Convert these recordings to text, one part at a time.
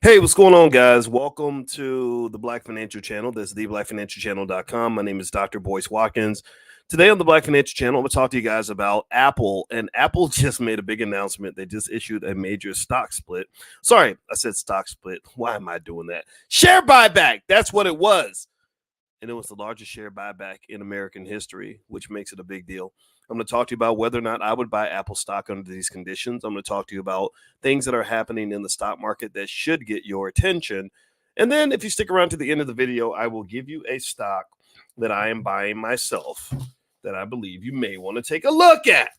Hey, what's going on, guys? Welcome to the Black Financial Channel. This is theblackfinancialchannel.com. My name is Dr. Boyce Watkins. Today on the Black Financial Channel, I'm going to talk to you guys about Apple. And Apple just made a big announcement. They just issued a major stock split. Sorry, I said stock split. Why am I doing that? Share buyback. That's what it was. And it was the largest share buyback in American history, which makes it a big deal. I'm going to talk to you about whether or not I would buy Apple stock under these conditions. I'm going to talk to you about things that are happening in the stock market that should get your attention. And then if you stick around to the end of the video, I will give you a stock that I am buying myself that I believe you may want to take a look at.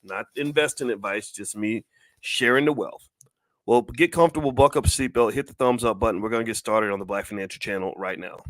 Not investing advice, just me sharing the wealth. Well, get comfortable, buckle up a seatbelt, hit the thumbs up button. We're going to get started on the Black Financial Channel right now.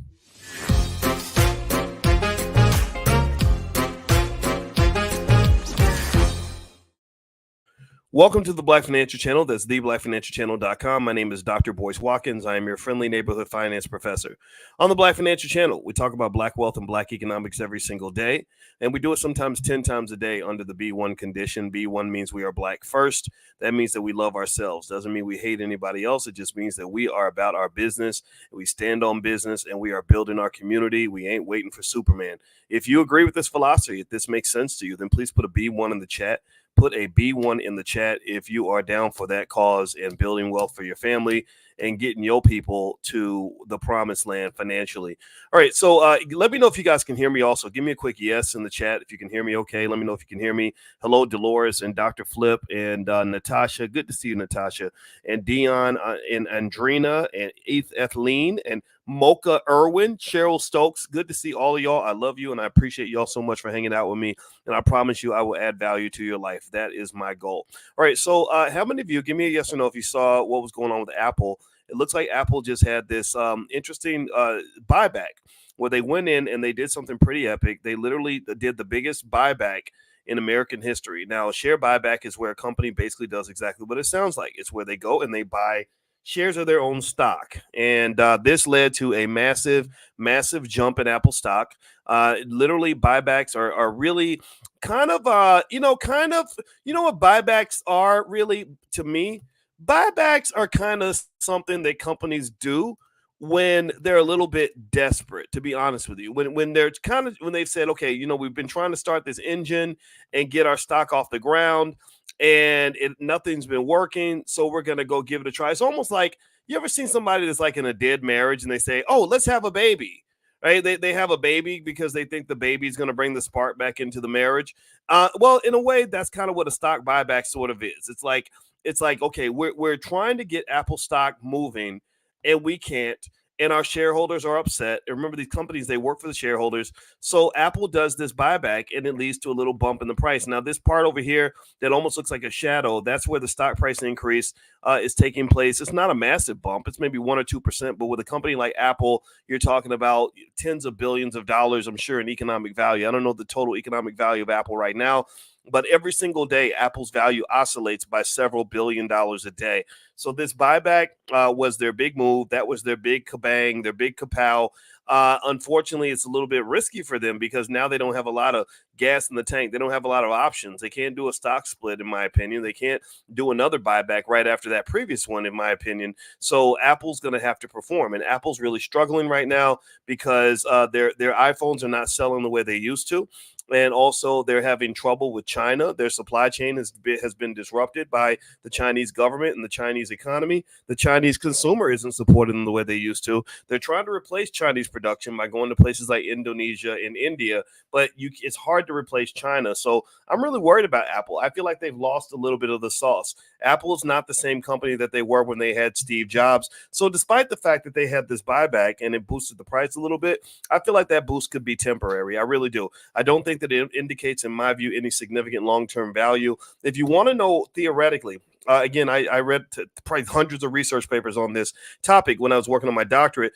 Welcome to the Black Financial Channel. That's theblackfinancialchannel.com. My name is Dr. Boyce Watkins. I am your friendly neighborhood finance professor. On the Black Financial Channel, we talk about Black wealth and Black economics every single day, and we do it sometimes 10 times a day under the B1 condition. B1 means we are Black first. That means that we love ourselves. Doesn't mean we hate anybody else. It just means that we are about our business, we stand on business, and we are building our community. We ain't waiting for Superman. If you agree with this philosophy, if this makes sense to you, then please put a B1 in the chat. Put a B1 in the chat if you are down for that cause and building wealth for your family and getting your people to the promised land financially. All right, so let me know if you guys can hear me also. Give me a quick yes in the chat if you can hear me okay. Let me know if you can hear me. Hello, Dolores and Dr. Flip and Natasha. Good to see you, Natasha. And Dion and Andrina and Etheline and Mocha Irwin, Cheryl Stokes. Good to see all of y'all. I love you, and I appreciate y'all so much for hanging out with me. And I promise you I will add value to your life. That is my goal. All right, so how many of you, give me a yes or no if you saw what was going on with Apple. It looks like Apple just had this interesting buyback where they went in and they did something pretty epic. They literally did the biggest buyback in American history. Now, a share buyback is where a company basically does exactly what it sounds like. It's where they go and they buy shares of their own stock. And this led to a massive jump in Apple stock. Literally, buybacks are really kind of, what buybacks are really to me? Buybacks are kind of something that companies do when they're a little bit desperate, to be honest with you. When they're when they've said, okay, we've been trying to start this engine and get our stock off the ground, and nothing's been working, so we're going to go give it a try. It's almost like, you ever seen somebody that's like in a dead marriage and they say, oh, let's have a baby, right? They have a baby because they think the baby is going to bring the spark back into the marriage. Well, in a way, that's kind of what a stock buyback sort of is. It's like, okay, we're trying to get Apple stock moving, and we can't. And our shareholders are upset. And remember, these companies, they work for the shareholders. So Apple does this buyback, and it leads to a little bump in the price. Now, this part over here that almost looks like a shadow, that's where the stock price increase is taking place. It's not a massive bump. It's maybe 1 or 2%. But with a company like Apple, you're talking about tens of billions of dollars, I'm sure, in economic value. I don't know the total economic value of Apple right now, but every single day, Apple's value oscillates by several $1 billion a day. So this buyback was their big move. That was their big kabang, their big kapow. Unfortunately, it's a little bit risky for them because now they don't have a lot of gas in the tank. They don't have a lot of options. They can't do a stock split, in my opinion. They can't do another buyback right after that previous one, in my opinion. So Apple's going to have to perform, and Apple's really struggling right now because their iPhones are not selling the way they used to. And also, they're having trouble with China. Their supply chain has been disrupted by the Chinese government and the Chinese economy. The Chinese consumer isn't supported in the way they used to. They're trying to replace Chinese production by going to places like Indonesia and India, but it's hard to replace China. So I'm really worried about Apple. I feel like they've lost a little bit of the sauce. Apple is not the same company that they were when they had Steve Jobs. So despite the fact that they had this buyback and it boosted the price a little bit, I feel like that boost could be temporary. I really do. I don't think that it indicates, in my view, any significant long-term value. If you want to know theoretically, again, I read probably hundreds of research papers on this topic when I was working on my doctorate.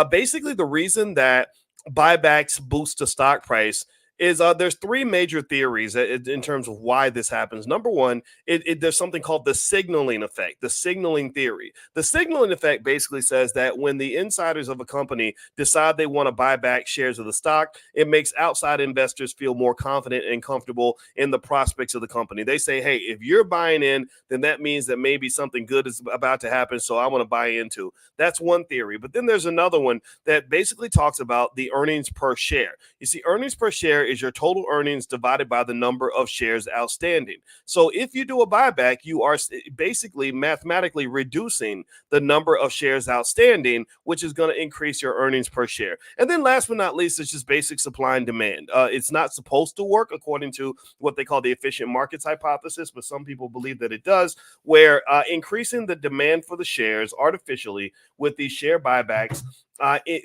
Basically, the reason that buybacks boost the stock price is there's three major theories in terms of why this happens. Number one, there's something called the signaling effect, the signaling theory. The signaling effect basically says that when the insiders of a company decide they want to buy back shares of the stock, it makes outside investors feel more confident and comfortable in the prospects of the company. They say, hey, if you're buying in, then that means that maybe something good is about to happen. So I want to buy into. That's one theory. But then there's another one that basically talks about the earnings per share. You see, earnings per share is your total earnings divided by the number of shares outstanding. So if you do a buyback, you are basically mathematically reducing the number of shares outstanding, which is going to increase your earnings per share. And then last but not least, it's just basic supply and demand. It's not supposed to work according to what they call the efficient markets hypothesis, but some people believe that it does, where increasing the demand for the shares artificially with these share buybacks it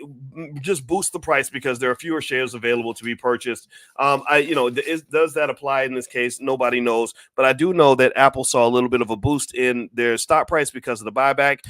just boosts the price because there are fewer shares available to be purchased. Does that apply in this case? Nobody knows, but I do know that Apple saw a little bit of a boost in their stock price because of the buyback.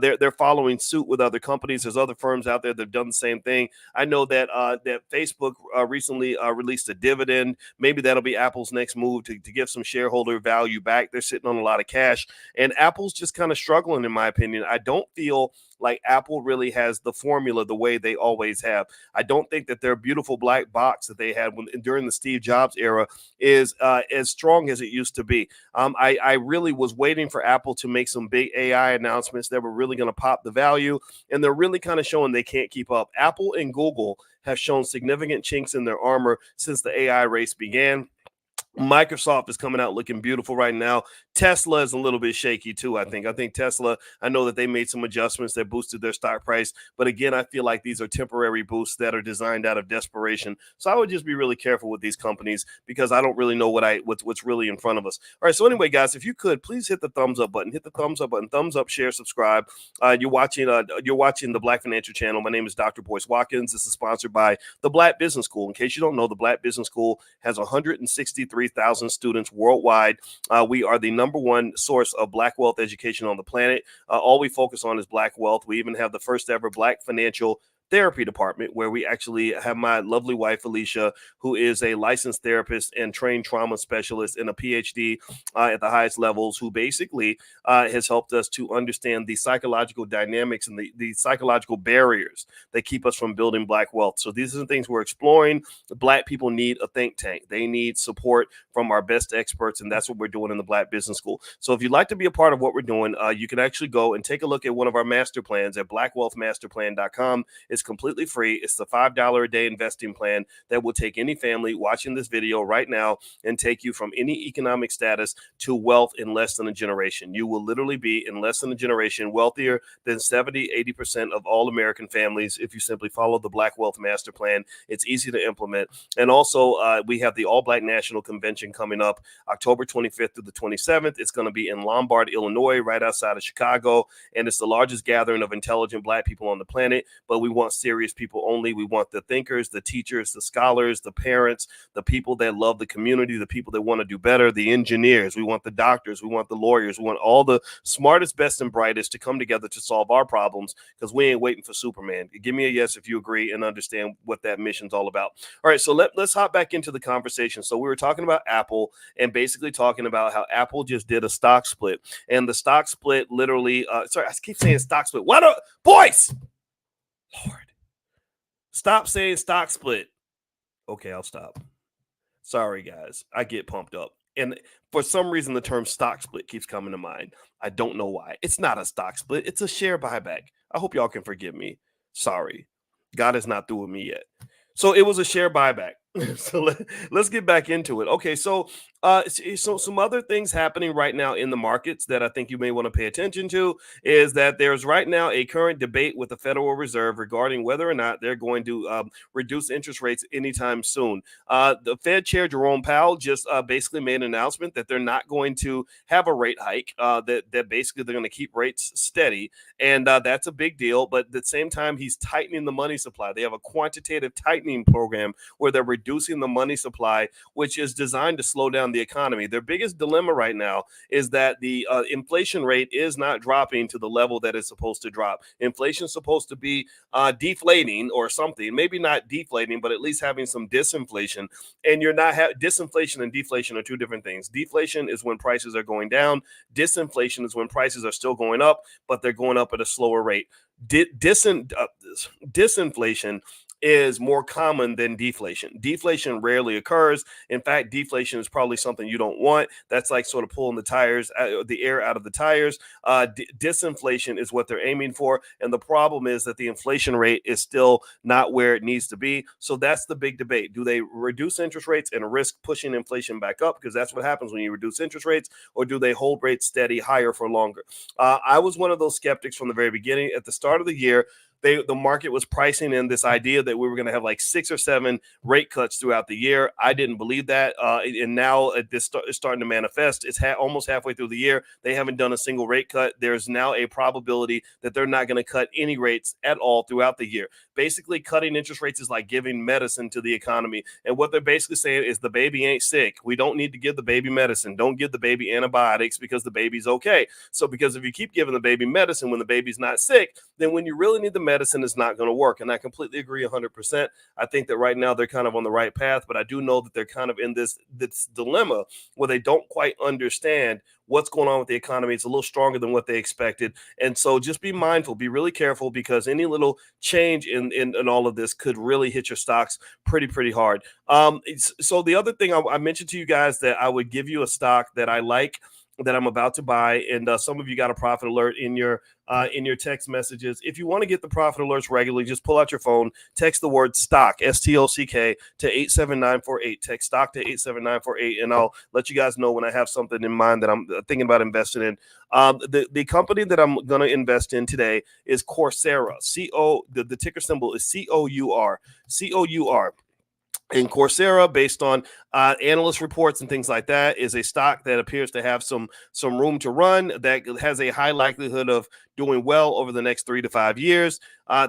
They're following suit with other companies. There's other firms out there that have done the same thing. I know that that Facebook recently released a dividend. Maybe that'll be Apple's next move to give some shareholder value back. They're sitting on a lot of cash, and Apple's just kind of struggling, in my opinion. I don't feel like Apple really has the formula the way they always have. I don't think that their beautiful black box that they had during the Steve Jobs era is as strong as it used to be. I really was waiting for Apple to make some big AI announcements that were really going to pop the value, and they're really kind of showing they can't keep up. Apple and Google have shown significant chinks in their armor since the AI race began. Microsoft is coming out looking beautiful right now. Tesla is a little bit shaky too, I think. I think Tesla, I know that they made some adjustments that boosted their stock price. But again, I feel like these are temporary boosts that are designed out of desperation. So I would just be really careful with these companies because I don't really know what's really in front of us. All right. So anyway, guys, if you could, please hit the thumbs up button. Hit the thumbs up button. Thumbs up, share, subscribe. You're watching the Black Financial Channel. My name is Dr. Boyce Watkins. This is sponsored by the Black Business School. In case you don't know, the Black Business School has 163,000 students worldwide. We are the number one source of Black wealth education on the planet. All we focus on is Black wealth. We even have the first ever Black financial therapy department where we actually have my lovely wife Alicia, who is a licensed therapist and trained trauma specialist and a PhD at the highest levels, who basically has helped us to understand the psychological dynamics and the psychological barriers that keep us from building Black wealth. So these are the things we're exploring. Black people need a think tank. They need support from our best experts, and that's what we're doing in the Black Business School. So if you'd like to be a part of what we're doing, you can actually go and take a look at one of our master plans at blackwealthmasterplan.com. It's completely free. It's the $5 a day investing plan that will take any family watching this video right now and take you from any economic status to wealth in less than a generation. You will literally be in less than a generation wealthier than 70-80% of all American families if you simply follow the Black Wealth Master Plan. It's easy to implement. And also, we have the All Black National Convention coming up October 25th through the 27th. It's going to be in Lombard, Illinois, right outside of Chicago. And it's the largest gathering of intelligent Black people on the planet. But we want serious people only. We want the thinkers, the teachers, the scholars, the parents, the people that love the community, the people that want to do better, the engineers. We want the doctors. We want the lawyers. We want all the smartest, best, and brightest to come together to solve our problems because we ain't waiting for Superman. Give me a yes if you agree and understand what that mission's all about. All right, so let's hop back into the conversation. So we were talking about Apple and basically talking about how Apple just did a stock split. And the stock split literally, I keep saying stock split. What a boys! Lord, stop saying stock split. Okay, I'll stop. Sorry, guys. I get pumped up. And for some reason, the term stock split keeps coming to mind. I don't know why. It's not a stock split. It's a share buyback. I hope y'all can forgive me. Sorry. God is not through with me yet. So it was a share buyback. So let's get back into it. Okay, so some other things happening right now in the markets that I think you may want to pay attention to is that there's right now a current debate with the Federal Reserve regarding whether or not they're going to reduce interest rates anytime soon. The Fed Chair Jerome Powell just basically made an announcement that they're not going to have a rate hike, that basically they're going to keep rates steady, and that's a big deal. But at the same time, he's tightening the money supply. They have a quantitative tightening program where they're reducing the money supply, which is designed to slow down around the economy. Their biggest dilemma right now is that the inflation rate is not dropping to the level that it's supposed to drop. Inflation is supposed to be deflating or something, maybe not deflating, but at least having some disinflation. And you're not disinflation and deflation are two different things. Deflation is when prices are going down. Disinflation is when prices are still going up, but they're going up at a slower rate. Disinflation is more common than deflation. Deflation rarely occurs. In fact, deflation is probably something you don't want. That's like sort of pulling the air out of the tires. Disinflation is what they're aiming for. And the problem is that the inflation rate is still not where it needs to be. So that's the big debate. Do they reduce interest rates and risk pushing inflation back up? Because that's what happens when you reduce interest rates. Or do they hold rates steady higher for longer? I was one of those skeptics from the very beginning. At the start of the year, the market was pricing in this idea that we were going to have like 6 or 7 rate cuts throughout the year. I didn't believe that. And now this is starting to manifest. It's almost halfway through the year. They haven't done a single rate cut. There's now a probability that they're not going to cut any rates at all throughout the year. Basically, cutting interest rates is like giving medicine to the economy. And what they're basically saying is the baby ain't sick. We don't need to give the baby medicine. Don't give the baby antibiotics because the baby's okay. So because if you keep giving the baby medicine when the baby's not sick, then when you really need the medicine, is not going to work. And I completely agree 100%. I think that right now they're kind of on the right path, but I do know that they're kind of in this dilemma where they don't quite understand what's going on with the economy. It's a little stronger than what they expected. And so just be mindful, be really careful, because any little change in all of this could really hit your stocks pretty hard. So the other thing I mentioned to you guys that I would give you a stock that I like, that I'm about to buy, and some of you got a profit alert in your text messages. If you want to get the profit alerts regularly, just pull out your phone, text the word stock, STOCK, to 87948. Text stock to 87948, and I'll let you guys know when I have something in mind that I'm thinking about investing in. The company that I'm going to invest in today is Coursera. The ticker symbol is COUR. COUR. And Coursera, based on analyst reports and things like that, is a stock that appears to have some room to run, that has a high likelihood of doing well over the next 3 to 5 years.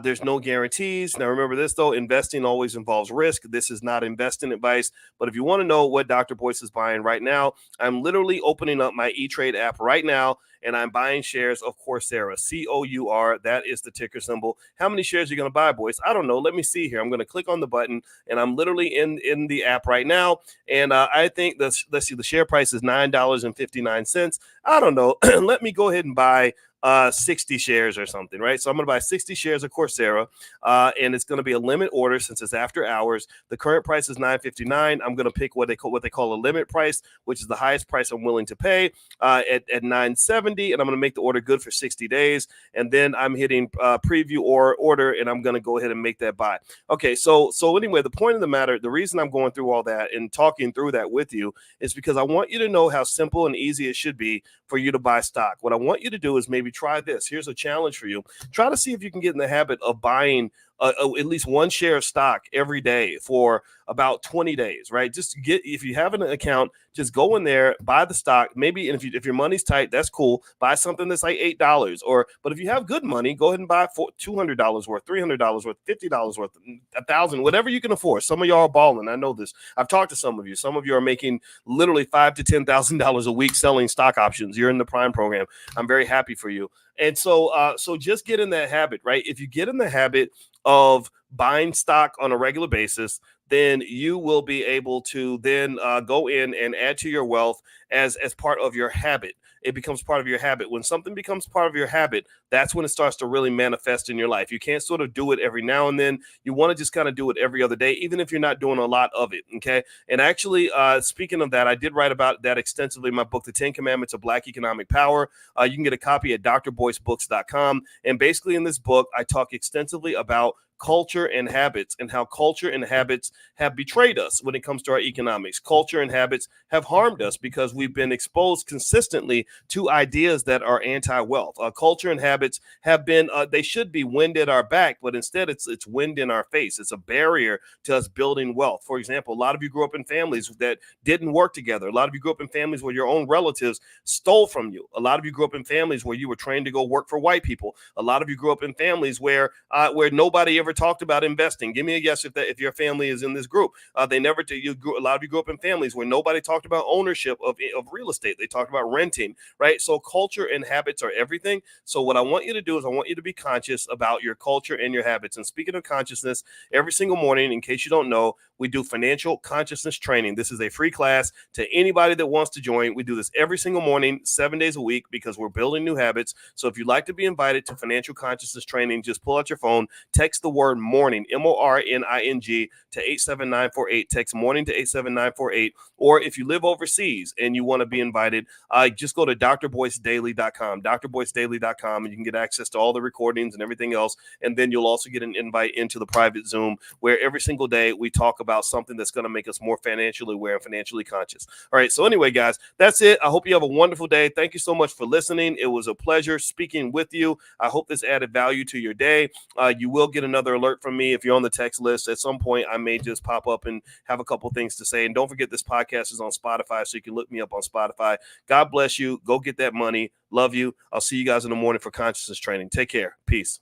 There's no guarantees. Now, remember this, though. Investing always involves risk. This is not investing advice. But if you want to know what Dr. Boyce is buying right now, I'm literally opening up my E-Trade app right now, and I'm buying shares of Coursera, COUR. That is the ticker symbol. How many shares are you going to buy, Boyce? I don't know. Let me see here. I'm going to click on the button, and I'm literally in the app right now. And I think let's see, the share price is $9.59. I don't know. Let me go ahead and buy 60 shares or something, right? So I'm going to buy 60 shares of Coursera, and it's going to be a limit order since it's after hours. The current price is $9.59. I'm going to pick what they call a limit price, which is the highest price I'm willing to pay, at $9.70, and I'm going to make the order good for 60 days. And then I'm hitting preview or order, and I'm going to go ahead and make that buy. Okay, so anyway, the point of the matter, the reason I'm going through all that and talking through that with you is because I want you to know how simple and easy it should be for you to buy stock. What I want you to do is maybe try this. Here's a challenge for you. Try to see if you can get in the habit of buying at least one share of stock every day for about 20 days, right? Just if you have an account, just go in there, buy the stock. Maybe, and if your money's tight, that's cool. Buy something that's like $8, but if you have good money, go ahead and buy $200 worth, $300 worth, $50 worth, $1,000, whatever you can afford. Some of y'all are balling. I know this. I've talked to some of you. Some of you are making literally $5,000 to $10,000 a week selling stock options. You're in the Prime program. I'm very happy for you. And so just get in that habit, right? If you get in the habit of buying stock on a regular basis, then you will be able to then go in and add to your wealth as part of your habit. It becomes part of your habit. When something becomes part of your habit, that's when it starts to really manifest in your life. You can't sort of do it every now and then. You want to just kind of do it every other day, even if you're not doing a lot of it, okay? And actually, speaking of that, I did write about that extensively in my book, The 10 Commandments of Black Economic Power. You can get a copy at drboycebooks.com. And basically in this book, I talk extensively about culture and habits, and how culture and habits have betrayed us when it comes to our economics. Culture and habits have harmed us because we've been exposed consistently to ideas that are anti-wealth. Culture and habits have been, they should be wind at our back, but instead it's wind in our face. It's a barrier to us building wealth. For example, a lot of you grew up in families that didn't work together. A lot of you grew up in families where your own relatives stole from you. A lot of you grew up in families where you were trained to go work for white people. A lot of you grew up in families where nobody ever never talked about investing. Give me a yes if your family is in this group. They never a lot of you grew up in families where nobody talked about ownership of real estate. They talked about renting, right? So culture and habits are everything. So what I want you to do is I want you to be conscious about your culture and your habits. And speaking of consciousness, every single morning, in case you don't know, we do financial consciousness training. This is a free class to anybody that wants to join. We do this every single morning, 7 days a week, because we're building new habits. So if you'd like to be invited to financial consciousness training, just pull out your phone, text the word morning, morning, to 87948. Text morning to 87948. Or if you live overseas and you want to be invited, just go to drboycedaily.com, drboycedaily.com, and you can get access to all the recordings and everything else. And then you'll also get an invite into the private Zoom where every single day we talk about something that's going to make us more financially aware and financially conscious. All right. So anyway, guys, that's it. I hope you have a wonderful day. Thank you so much for listening. It was a pleasure speaking with you. I hope this added value to your day. You will get another alert from me if you're on the text list. At some point, I may just pop up and have a couple things to say. And don't forget, this podcast is on Spotify, so you can look me up on Spotify. God bless you. Go get that money. Love you. I'll see you guys in the morning for consciousness training. Take care. Peace.